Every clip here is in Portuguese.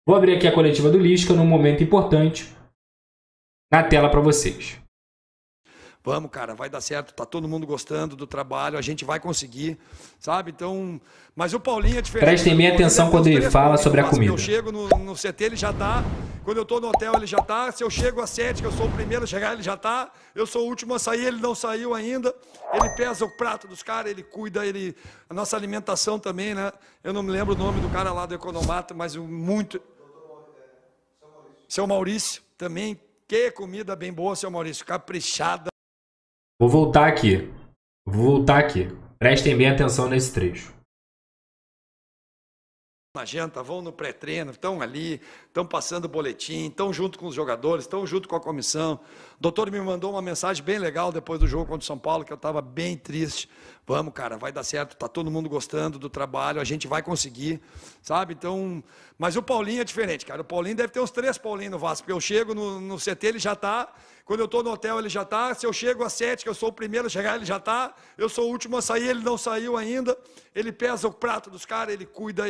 Vou abrir aqui a coletiva do Lisca num momento importante na tela para vocês. Vamos, cara, vai dar certo, tá todo mundo gostando do trabalho, a gente vai conseguir, sabe? Então, mas o Paulinho é diferente. Prestem bem atenção quando ele fala sobre a comida. Eu chego no CT, ele já tá. Quando eu tô no hotel, ele já tá. Se eu chego às 7, que eu sou o primeiro a chegar, ele já tá. Eu sou o último a sair, ele não saiu ainda. Ele pesa o prato dos caras, ele cuida, a nossa alimentação também, né? Eu não me lembro o nome do cara lá do Economato, mas muito... Seu Maurício, também. Que comida bem boa, seu Maurício, caprichada. Vou voltar aqui. Prestem bem atenção nesse trecho. Na janta, vão no pré-treino, estão ali, estão passando boletim, estão junto com os jogadores, estão junto com a comissão. O doutor me mandou uma mensagem bem legal depois do jogo contra o São Paulo, que eu estava bem triste. Vamos, cara, vai dar certo, tá todo mundo gostando do trabalho, a gente vai conseguir, sabe? Então, mas o Paulinho é diferente, cara. O Paulinho deve ter uns 3 Paulinhos no Vasco, porque eu chego no CT, ele já tá. Quando eu estou no hotel, ele já está. Se eu chego às 7, que eu sou o primeiro a chegar, ele já está. Eu sou o último a sair, ele não saiu ainda. Ele pesa o prato dos caras, ele cuida,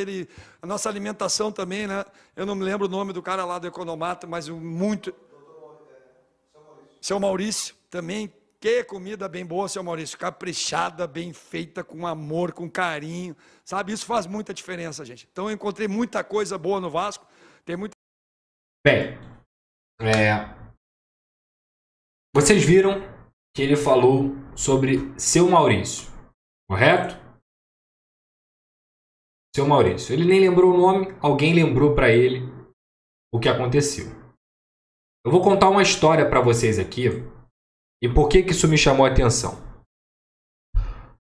a nossa alimentação também, né? Eu não me lembro o nome do cara lá do Economato, mas muito... Seu Maurício, também. Que comida bem boa, seu Maurício. Caprichada, bem feita, com amor, com carinho. Sabe, isso faz muita diferença, gente. Então eu encontrei muita coisa boa no Vasco. Tem muita... Bem, vocês viram que ele falou sobre seu Maurício, correto? Seu Maurício. Ele nem lembrou o nome, alguém lembrou para ele o que aconteceu. Eu vou contar uma história para vocês aqui e por que isso me chamou a atenção.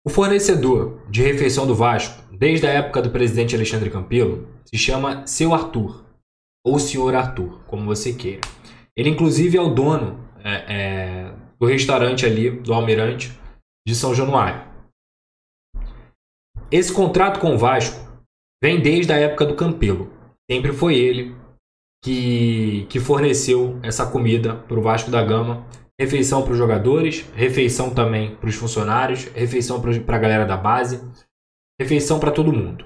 O fornecedor de refeição do Vasco, desde a época do presidente Alexandre Campelo, se chama Seu Arthur, ou Senhor Arthur, como você queira. Ele inclusive é o dono do restaurante ali, do Almirante, de São Januário. Esse contrato com o Vasco vem desde a época do Campelo. Sempre foi ele que forneceu essa comida para o Vasco da Gama. Refeição para os jogadores, refeição também para os funcionários, refeição para a galera da base, refeição para todo mundo.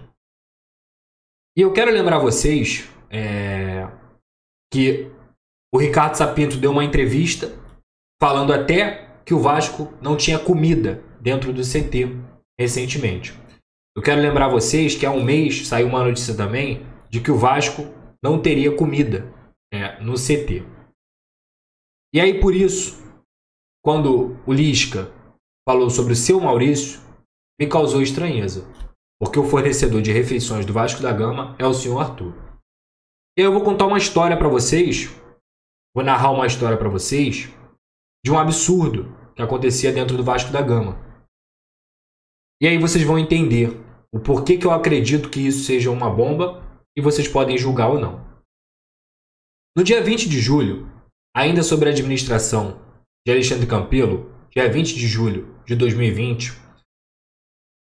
E eu quero lembrar vocês que o Ricardo Sapinto deu uma entrevista falando até que o Vasco não tinha comida dentro do CT recentemente. Eu quero lembrar vocês que há um mês saiu uma notícia também de que o Vasco não teria comida no CT. E aí por isso, quando o Lisca falou sobre o seu Maurício, me causou estranheza, porque o fornecedor de refeições do Vasco da Gama é o senhor Arthur. E aí eu vou contar uma história para vocês, vou narrar uma história para vocês de um absurdo que acontecia dentro do Vasco da Gama. E aí vocês vão entender o porquê que eu acredito que isso seja uma bomba e vocês podem julgar ou não. No dia 20 de julho, ainda sobre a administração de Alexandre Campelo, dia 20 de julho de 2020,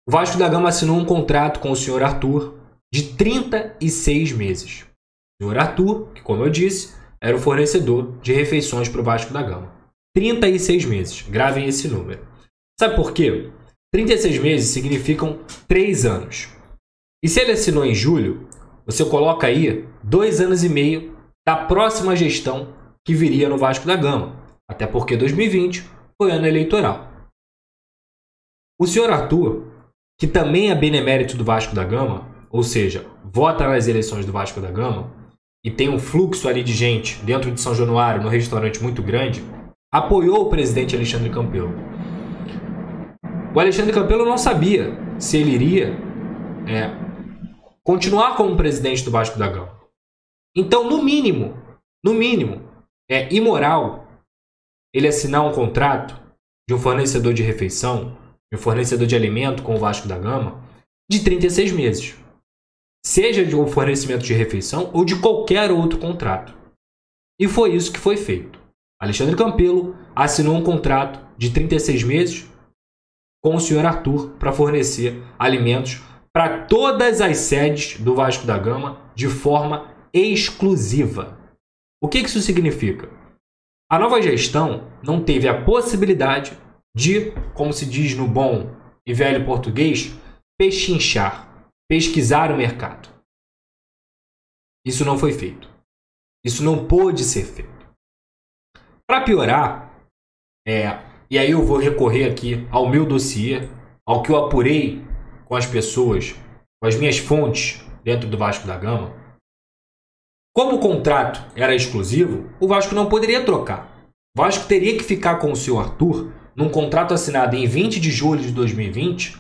o Vasco da Gama assinou um contrato com o senhor Arthur de 36 meses. O senhor Arthur, que como eu disse, era o fornecedor de refeições para o Vasco da Gama. 36 meses. Gravem esse número. Sabe por quê? 36 meses significam 3 anos. E se ele assinou em julho, você coloca aí 2 anos e meio da próxima gestão que viria no Vasco da Gama. Até porque 2020 foi ano eleitoral. O senhor Arthur, que também é benemérito do Vasco da Gama, ou seja, vota nas eleições do Vasco da Gama, e tem um fluxo ali de gente dentro de São Januário, no restaurante muito grande, apoiou o presidente Alexandre Campelo. O Alexandre Campelo não sabia se ele iria continuar como presidente do Vasco da Gama. Então, no mínimo, é imoral ele assinar um contrato de um fornecedor de refeição, de um fornecedor de alimento com o Vasco da Gama, de 36 meses. Seja de um fornecimento de refeição ou de qualquer outro contrato. E foi isso que foi feito. Alexandre Campelo assinou um contrato de 36 meses com o senhor Arthur para fornecer alimentos para todas as sedes do Vasco da Gama de forma exclusiva. O que isso significa? A nova gestão não teve a possibilidade de, como se diz no bom e velho português, pechinchar, pesquisar o mercado. Isso não foi feito. Isso não pôde ser feito. Para piorar, e aí eu vou recorrer aqui ao meu dossiê, ao que eu apurei com as pessoas, com as minhas fontes dentro do Vasco da Gama. Como o contrato era exclusivo, o Vasco não poderia trocar. O Vasco teria que ficar com o senhor Arthur num contrato assinado em 20 de julho de 2020,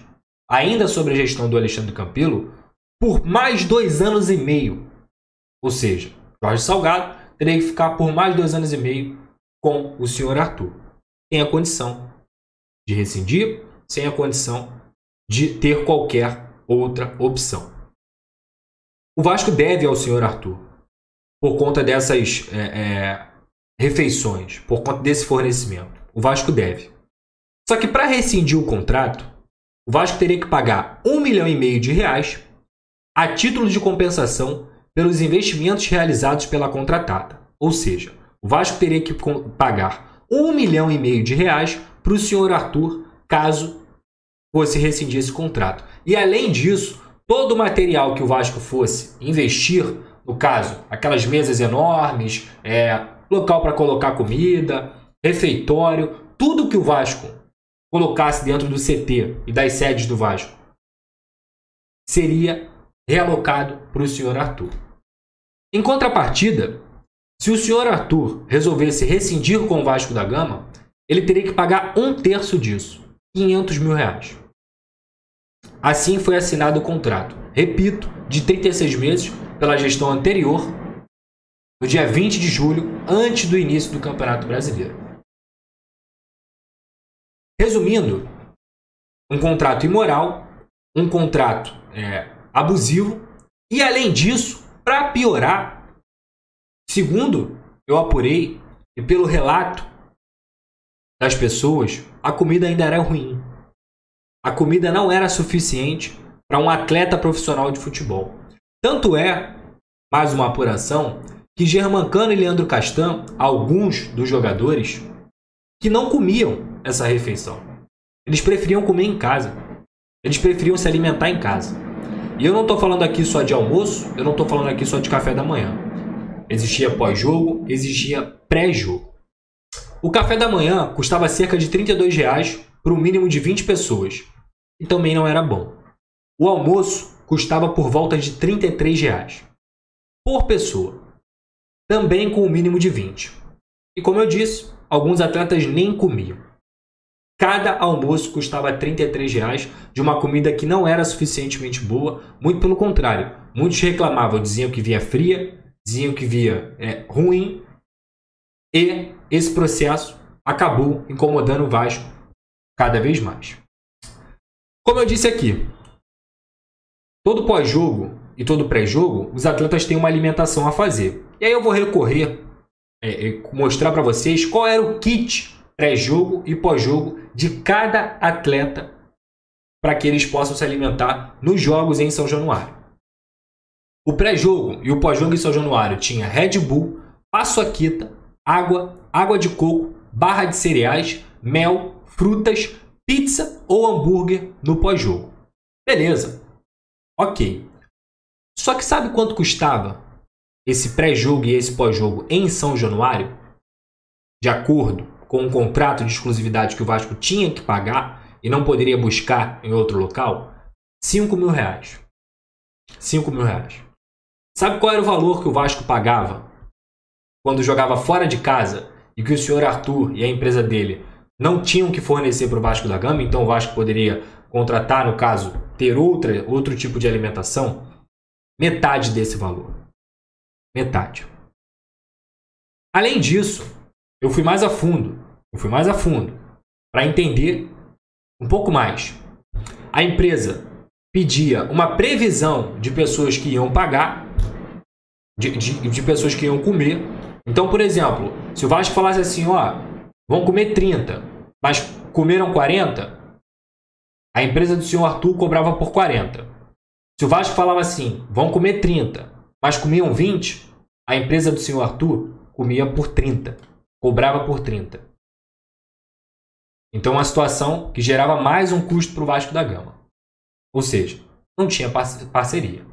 ainda sob a gestão do Alexandre Campelo, por mais 2 anos e meio. Ou seja, Jorge Salgado teria que ficar por mais 2 anos e meio com o senhor Arthur. Sem a condição de rescindir, sem a condição de ter qualquer outra opção. O Vasco deve ao senhor Arthur, por conta dessas refeições, por conta desse fornecimento. O Vasco deve. Só que para rescindir o contrato, o Vasco teria que pagar R$1,5 milhão a título de compensação pelos investimentos realizados pela contratada. Ou seja, o Vasco teria que pagar R$1,5 milhão para o senhor Arthur, caso fosse rescindir esse contrato. E além disso, todo o material que o Vasco fosse investir, no caso, aquelas mesas enormes, local para colocar comida, refeitório, tudo que o Vasco colocasse dentro do CT e das sedes do Vasco seria realocado para o senhor Arthur. Em contrapartida, se o senhor Arthur resolvesse rescindir com o Vasco da Gama, ele teria que pagar 1/3 disso, R$500 mil. Assim foi assinado o contrato, repito, de 36 meses pela gestão anterior, no dia 20 de julho, antes do início do Campeonato Brasileiro. Resumindo, um contrato imoral, um contrato abusivo e, além disso, para piorar, segundo eu apurei e pelo relato das pessoas, a comida ainda era ruim. A comida não era suficiente para um atleta profissional de futebol. Tanto é, mais uma apuração, que Germancano e Leandro Castan, alguns dos jogadores, que não comiam essa refeição. Eles preferiam comer em casa. Eles preferiam se alimentar em casa. E eu não estou falando aqui só de almoço, eu não estou falando aqui só de café da manhã. Existia pós-jogo, existia pré-jogo. O café da manhã custava cerca de R$32 para um mínimo de 20 pessoas. E também não era bom. O almoço custava por volta de R$33 por pessoa. Também com o mínimo de 20. E como eu disse, alguns atletas nem comiam. Cada almoço custava R$33 de uma comida que não era suficientemente boa. Muito pelo contrário. Muitos reclamavam, diziam que via fria, diziam que via ruim. E esse processo acabou incomodando o Vasco cada vez mais. Como eu disse aqui, todo pós-jogo e todo pré-jogo, os atletas têm uma alimentação a fazer. E aí eu vou recorrer, mostrar para vocês qual era o kit pré-jogo e pós-jogo de cada atleta para que eles possam se alimentar nos jogos em São Januário. O pré-jogo e o pós-jogo em São Januário tinha Red Bull, paçoquita, água de coco, barra de cereais, mel, frutas, pizza ou hambúrguer no pós-jogo. Beleza. Ok. Só que sabe quanto custava esse pré-jogo e esse pós-jogo em São Januário? De acordo com um contrato de exclusividade que o Vasco tinha que pagar e não poderia buscar em outro local? R$5 mil. R$5 mil. Sabe qual era o valor que o Vasco pagava quando jogava fora de casa e que o senhor Arthur e a empresa dele não tinham que fornecer para o Vasco da Gama? Então o Vasco poderia contratar, no caso, ter outro tipo de alimentação? Metade desse valor. Metade. Além disso, eu fui mais a fundo para entender um pouco mais. A empresa pedia uma previsão de pessoas que iam pagar, de pessoas que iam comer. Então, por exemplo, se o Vasco falasse assim, vão comer 30, mas comeram 40, a empresa do senhor Arthur cobrava por 40. Se o Vasco falava assim, vão comer 30, mas comiam 20, a empresa do senhor Arthur comia por 30, cobrava por 30. Então, uma situação que gerava mais um custo para o Vasco da Gama. Ou seja, não tinha parceria.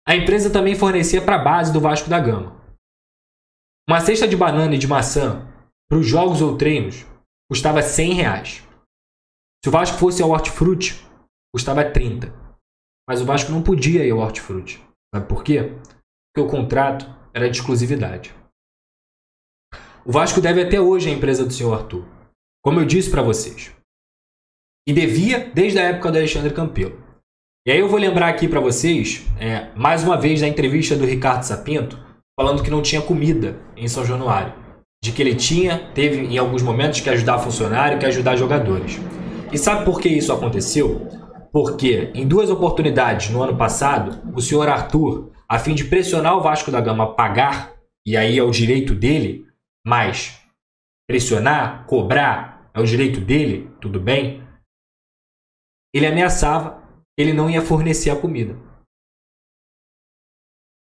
A empresa também fornecia para a base do Vasco da Gama. Uma cesta de banana e de maçã para os jogos ou treinos custava R$100. Se o Vasco fosse ao Hortifruti, custava 30. Mas o Vasco não podia ir ao Hortifruti. Sabe por quê? Porque o contrato era de exclusividade. O Vasco deve até hoje à empresa do senhor Arthur, como eu disse para vocês. E devia desde a época do Alexandre Campelo. E aí eu vou lembrar aqui para vocês, mais uma vez, da entrevista do Ricardo Sapinto, falando que não tinha comida em São Januário. De que ele teve em alguns momentos que ajudar funcionário, que ajudar jogadores. E sabe por que isso aconteceu? Porque em 2 oportunidades no ano passado, o senhor Arthur, a fim de pressionar o Vasco da Gama a pagar, e aí é o direito dele, mas pressionar, cobrar, é o direito dele, tudo bem? Ele ameaçava que ele não ia fornecer a comida.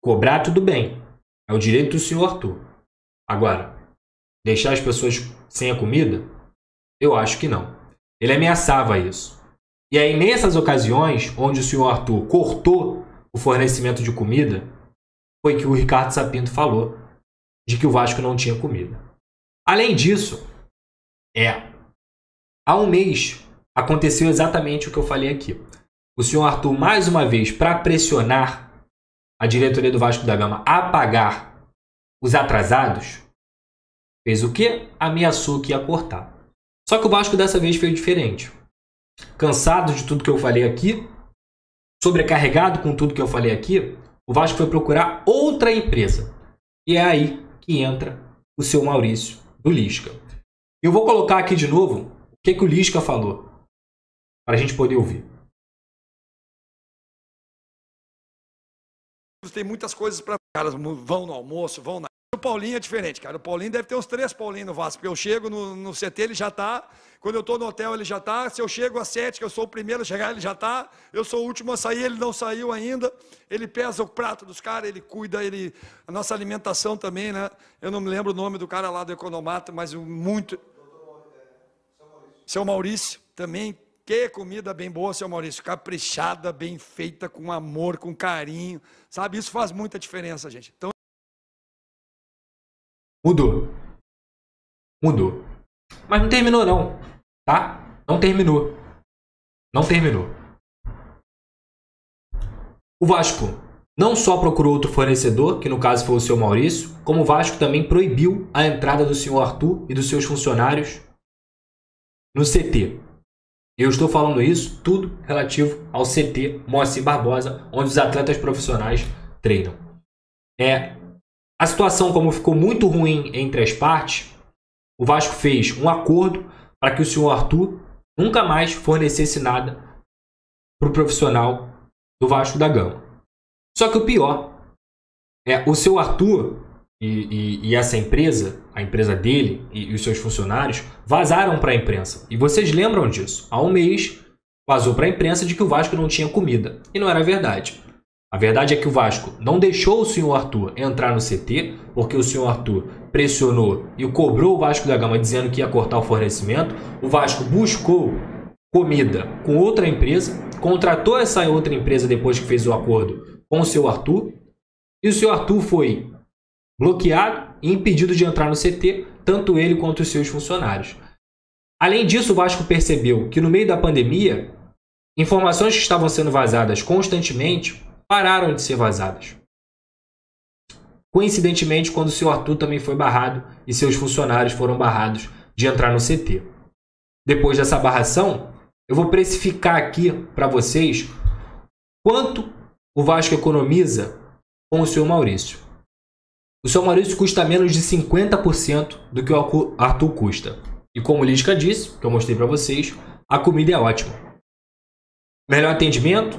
Cobrar, tudo bem, é o direito do senhor Arthur. Agora, deixar as pessoas sem a comida? Eu acho que não. Ele ameaçava isso. E aí, nessas ocasiões, onde o senhor Arthur cortou o fornecimento de comida, foi que o Ricardo Sapinto falou de que o Vasco não tinha comida. Além disso, há um mês aconteceu exatamente o que eu falei aqui. O senhor Arthur, mais uma vez, para pressionar a diretoria do Vasco da Gama a pagar os atrasados, fez o quê? Ameaçou que ia cortar. Só que o Vasco dessa vez fez diferente. Cansado de tudo que eu falei aqui, sobrecarregado com tudo que eu falei aqui, o Vasco foi procurar outra empresa. E é aí que entra o seu Maurício, do Lisca. Eu vou colocar aqui de novo o que o Lisca falou, para a gente poder ouvir. Tem muitas coisas para... Caras vão no almoço, vão na... O Paulinho é diferente, cara. O Paulinho deve ter uns 3 Paulinhos no Vasco, porque eu chego no CT, ele já tá. Quando eu tô no hotel, ele já tá. Se eu chego às 7, que eu sou o primeiro a chegar, ele já tá. Eu sou o último a sair, ele não saiu ainda. Ele pesa o prato dos caras, ele cuida, a nossa alimentação também, né? Eu não me lembro o nome do cara lá do Economato, mas muito... Seu Maurício, também. Que comida bem boa, seu Maurício. Caprichada, bem feita, com amor, com carinho. Sabe, isso faz muita diferença, gente. Então... Mudou. Mas não terminou não, tá? Não terminou. O Vasco não só procurou outro fornecedor, que no caso foi o seu Maurício, como o Vasco também proibiu a entrada do senhor Arthur e dos seus funcionários no CT. Eu estou falando isso tudo relativo ao CT Moacir Barbosa, onde os atletas profissionais treinam. A situação, como ficou muito ruim entre as partes, o Vasco fez um acordo para que o senhor Arthur nunca mais fornecesse nada para o profissional do Vasco da Gama. Só que o pior o seu Arthur e essa empresa, a empresa dele e os seus funcionários, vazaram para a imprensa. E vocês lembram disso? Há um mês vazou para a imprensa de que o Vasco não tinha comida. E não era verdade. A verdade é que o Vasco não deixou o senhor Arthur entrar no CT, porque o senhor Arthur pressionou e cobrou o Vasco da Gama dizendo que ia cortar o fornecimento. O Vasco buscou comida com outra empresa, contratou essa outra empresa depois que fez o acordo com o senhor Arthur, e o senhor Arthur foi bloqueado e impedido de entrar no CT, tanto ele quanto os seus funcionários. Além disso, o Vasco percebeu que no meio da pandemia, informações que estavam sendo vazadas constantemente pararam de ser vazadas. Coincidentemente, quando o senhor Arthur também foi barrado e seus funcionários foram barrados de entrar no CT. Depois dessa barração, eu vou precificar aqui para vocês quanto o Vasco economiza com o senhor Maurício. O senhor Maurício custa menos de 50% do que o Arthur custa. E como o Lisca disse, que eu mostrei para vocês, a comida é ótima. Melhor atendimento.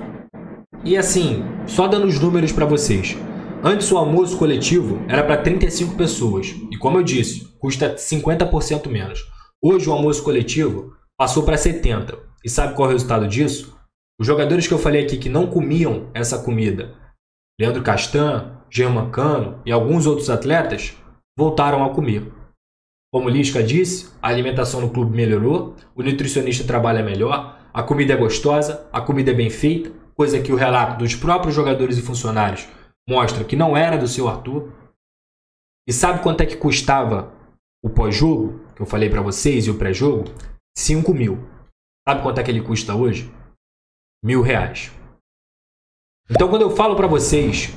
E assim, só dando os números para vocês. Antes o almoço coletivo era para 35 pessoas. E como eu disse, custa 50% menos. Hoje o almoço coletivo passou para 70. E sabe qual é o resultado disso? Os jogadores que eu falei aqui que não comiam essa comida, Leandro Castan, German Cano e alguns outros atletas, voltaram a comer. Como o Lisca disse, a alimentação no clube melhorou, o nutricionista trabalha melhor, a comida é gostosa, a comida é bem feita, coisa que o relato dos próprios jogadores e funcionários mostra que não era do seu Arthur. E sabe quanto é que custava o pós-jogo, que eu falei para vocês, e o pré-jogo? 5 mil. Sabe quanto é que ele custa hoje? R$1.000. Então, quando eu falo para vocês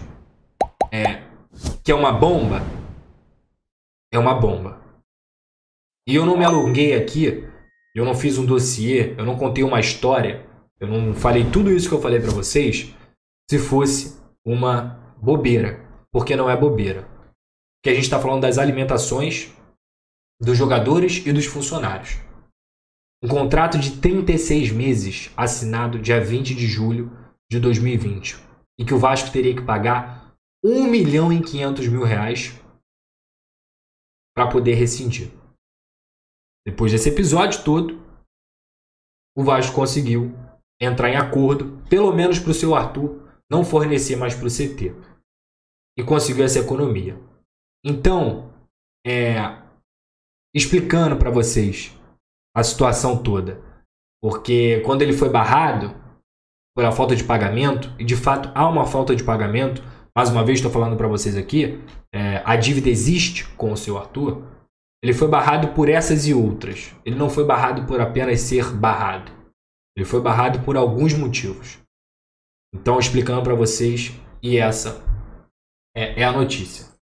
que é uma bomba, é uma bomba. E eu não me alonguei aqui, eu não fiz um dossiê, eu não contei uma história, eu não falei tudo isso que eu falei para vocês se fosse uma bobeira, porque não é bobeira. Porque a gente está falando das alimentações dos jogadores e dos funcionários. Um contrato de 36 meses assinado dia 20 de julho de 2020 e que o Vasco teria que pagar R$1.500.000 para poder rescindir. Depois desse episódio todo, o Vasco conseguiu entrar em acordo, pelo menos para o seu Arthur não fornecer mais para o CT, e conseguiu essa economia. Então, explicando para vocês a situação toda, porque quando ele foi barrado por a falta de pagamento, e de fato há uma falta de pagamento, mais uma vez estou falando para vocês aqui, a dívida existe com o seu Arthur, ele foi barrado por essas e outras. Ele não foi barrado por apenas ser barrado. Ele foi barrado por alguns motivos. Então, explicando para vocês, e essa é a notícia.